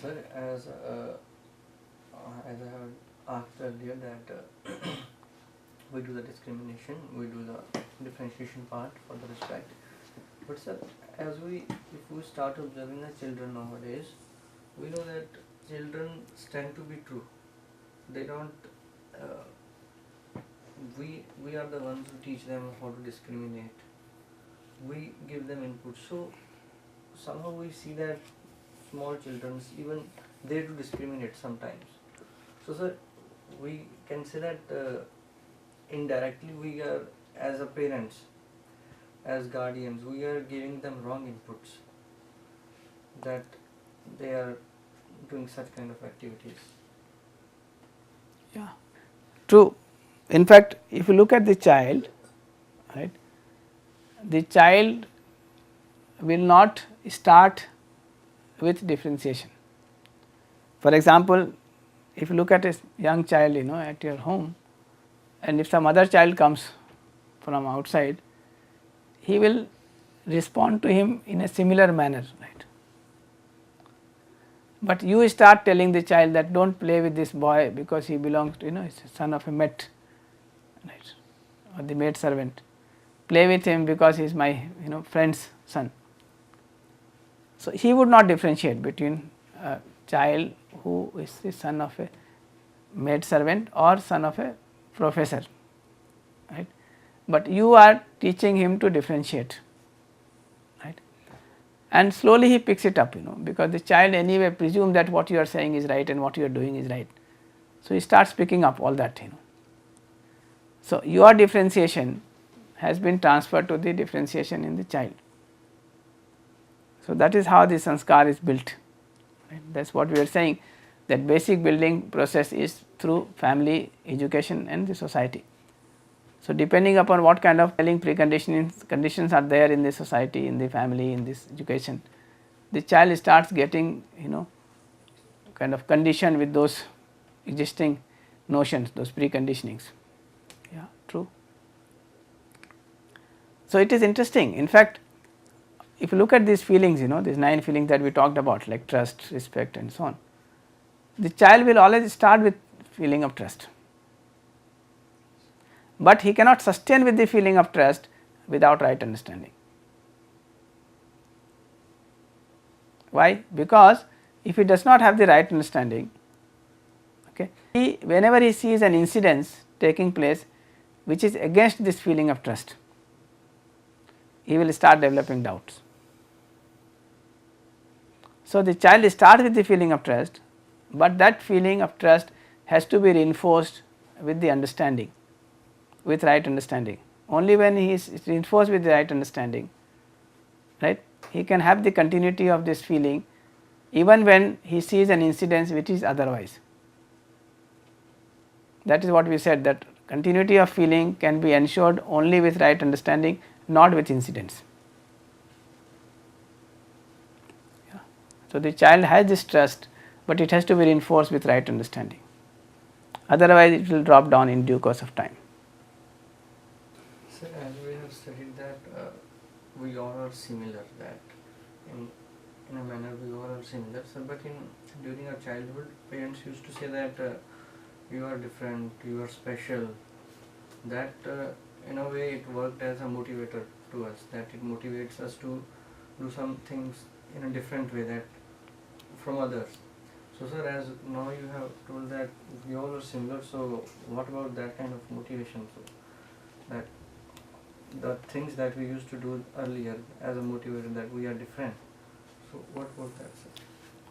Sir, as I have asked earlier that we do the discrimination, we do the differentiation part for the respect. But sir, if we start observing the children nowadays, we know that children tend to be true. They don't. We are the ones who teach them how to discriminate. We give them input. So somehow we see that small children even they do discriminate sometimes. So sir, we can say that indirectly we are, as a parents, as guardians, we are giving them wrong inputs that they are doing such kind of activities. Yeah, true. In fact, if you look at the child, right, the child will not start with differentiation. For example, if you look at a young child, at your home, and if some other child comes from outside, he will respond to him in a similar manner, right. But you start telling the child that don't play with this boy because he belongs to, he's a son of a mate, right, or the maid servant. Play with him because he is my friend's son. So, he would not differentiate between a child who is the son of a maid servant or son of a professor, right. But you are teaching him to differentiate, right, and slowly he picks it up, because the child anyway presume that what you are saying is right and what you are doing is right. So, he starts picking up all that. So, your differentiation has been transferred to the differentiation in the child. So, that is how the sanskar is built, right. That is what we are saying, that basic building process is through family, education and the society. So, depending upon what kind of conditions are there in the society, in the family, in this education, the child starts getting kind of conditioned with those existing notions, those preconditionings. Yeah, true. So, it is interesting. In fact, if you look at these feelings, these 9 feelings that we talked about, like trust, respect and so on, the child will always start with feeling of trust, but he cannot sustain with the feeling of trust without right understanding. Why? Because if he does not have the right understanding, okay, whenever he sees an incidence taking place which is against this feeling of trust, he will start developing doubts. So, the child starts with the feeling of trust, but that feeling of trust has to be reinforced with the understanding, with right understanding. Only when he is reinforced with the right understanding, right, he can have the continuity of this feeling even when he sees an incidence which is otherwise. That is what we said, that continuity of feeling can be ensured only with right understanding, not with incidents. Yeah. So, the child has this trust, but it has to be reinforced with right understanding, otherwise it will drop down in due course of time. Sir, as we have studied that we all are similar, that in a manner we all are similar, sir, but during our childhood, parents used to say that you are different, you are special. That in a way it worked as a motivator to us, that it motivates us to do some things in a different way that from others. So sir, as now you have told that we all are similar, so what about that kind of motivation? So that the things that we used to do earlier as a motivator, that we are different. So what was that, sir?